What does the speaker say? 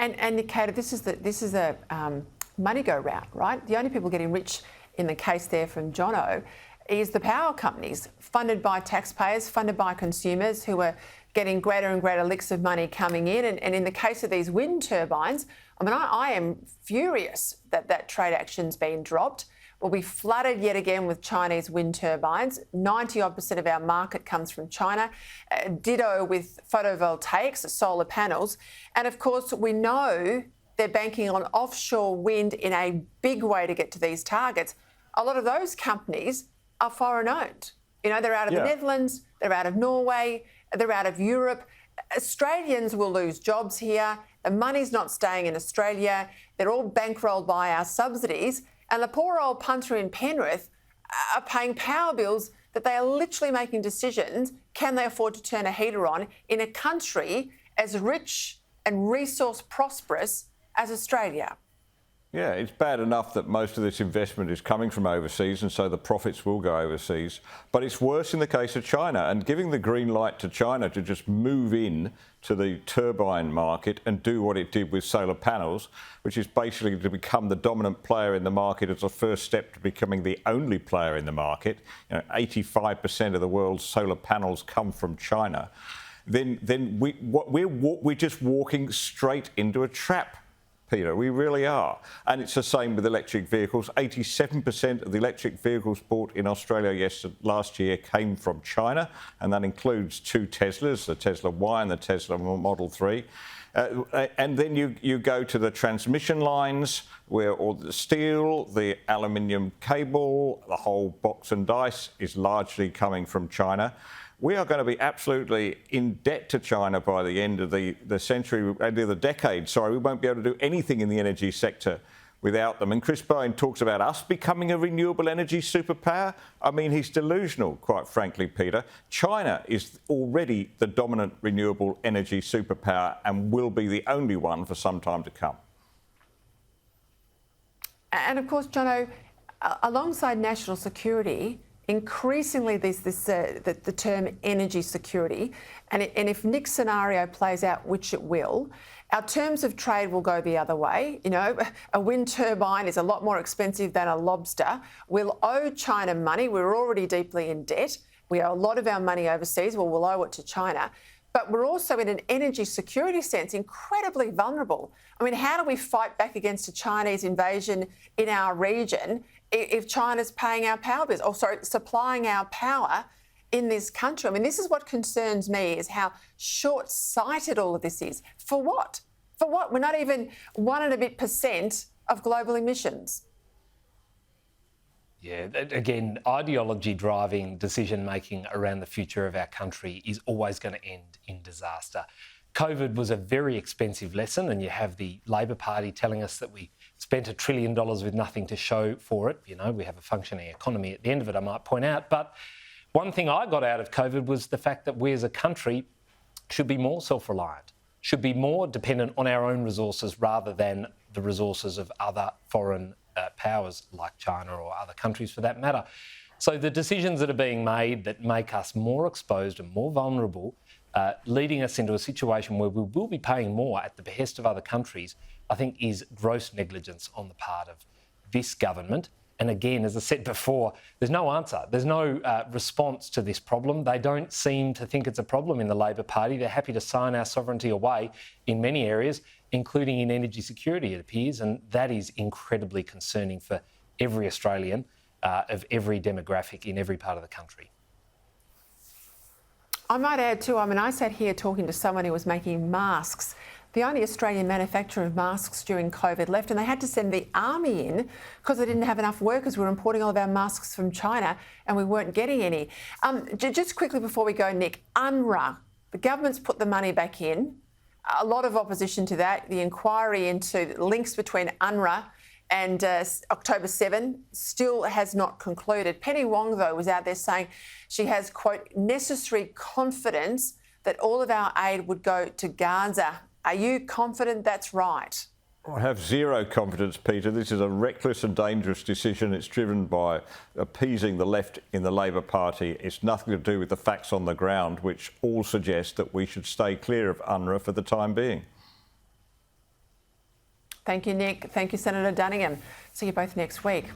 And Nikita, this is a money go round, right? The only people getting rich in the case there from Jono is the power companies, funded by taxpayers, funded by consumers who are getting greater and greater licks of money coming in. And in the case of these wind turbines, I mean, I am furious that trade action's been dropped. We'll be flooded yet again with Chinese wind turbines. 90-odd% of our market comes from China. Ditto with photovoltaics, solar panels. And of course, we know they're banking on offshore wind in a big way to get to these targets. A lot of those companies are foreign owned. You know, they're out of the Netherlands, they're out of Norway, they're out of Europe. Australians will lose jobs here. The money's not staying in Australia. They're all bankrolled by our subsidies. And the poor old punter in Penrith are paying power bills that they are literally making decisions. Can they afford to turn a heater on in a country as rich and resource prosperous as Australia? Yeah, it's bad enough that most of this investment is coming from overseas and so the profits will go overseas. But it's worse in the case of China, and giving the green light to China to just move in to the turbine market and do what it did with solar panels, which is basically to become the dominant player in the market as a first step to becoming the only player in the market. You know, 85% of the world's solar panels come from China. Then we're just walking straight into a trap, Peter, we really are. And it's the same with electric vehicles. 87% of the electric vehicles bought in Australia last year came from China, and that includes 2 Teslas, the Tesla Y and the Tesla Model 3. And then you go to the transmission lines, where all the steel, the aluminium cable, the whole box and dice is largely coming from China. We are going to be absolutely in debt to China by the end of the century, end of the decade. Sorry, we won't be able to do anything in the energy sector without them. And Chris Bowen talks about us becoming a renewable energy superpower. I mean, he's delusional, quite frankly, Peter. China is already the dominant renewable energy superpower and will be the only one for some time to come. And of course, Jono, alongside national security, increasingly, the term energy security, and if Nick's scenario plays out, which it will, our terms of trade will go the other way. You know, a wind turbine is a lot more expensive than a lobster. We'll owe China money. We're already deeply in debt. We owe a lot of our money overseas. Well, we'll owe it to China. But we're also, in an energy security sense, incredibly vulnerable. I mean, how do we fight back against a Chinese invasion in our region if China's paying our power bills, or sorry, supplying our power in this country? I mean, this is what concerns me, is how short-sighted all of this is. For what? For what? We're not even 1 and a bit % of global emissions. Yeah, again, ideology driving decision-making around the future of our country is always going to end in disaster. COVID was a very expensive lesson, and you have the Labor Party telling us that we spent $1 trillion with nothing to show for it. You know, we have a functioning economy at the end of it, I might point out. But one thing I got out of COVID was the fact that we as a country should be more self-reliant, should be more dependent on our own resources rather than the resources of other foreign powers like China or other countries for that matter. So the decisions that are being made that make us more exposed and more vulnerable, leading us into a situation where we will be paying more at the behest of other countries, I think is gross negligence on the part of this government. And again, as I said before, there's no answer. There's no response to this problem. They don't seem to think it's a problem in the Labor Party. They're happy to sign our sovereignty away in many areas, including in energy security, it appears, and that is incredibly concerning for every Australian of every demographic in every part of the country. I might add too, I mean, I sat here talking to someone who was making masks. The only Australian manufacturer of masks during COVID left, and they had to send the army in because they didn't have enough workers. We were importing all of our masks from China and we weren't getting any. Just quickly before we go, Nick, UNRWA, the government's put the money back in. A lot of opposition to that. The inquiry into links between UNRWA and October 7 still has not concluded. Penny Wong, though, was out there saying she has, quote, necessary confidence that all of our aid would go to Gaza. Are you confident that's right? I have zero confidence, Peter. This is a reckless and dangerous decision. It's driven by appeasing the left in the Labor Party. It's nothing to do with the facts on the ground, which all suggest that we should stay clear of UNRWA for the time being. Thank you, Nick. Thank you, Senator Dunningham. See you both next week.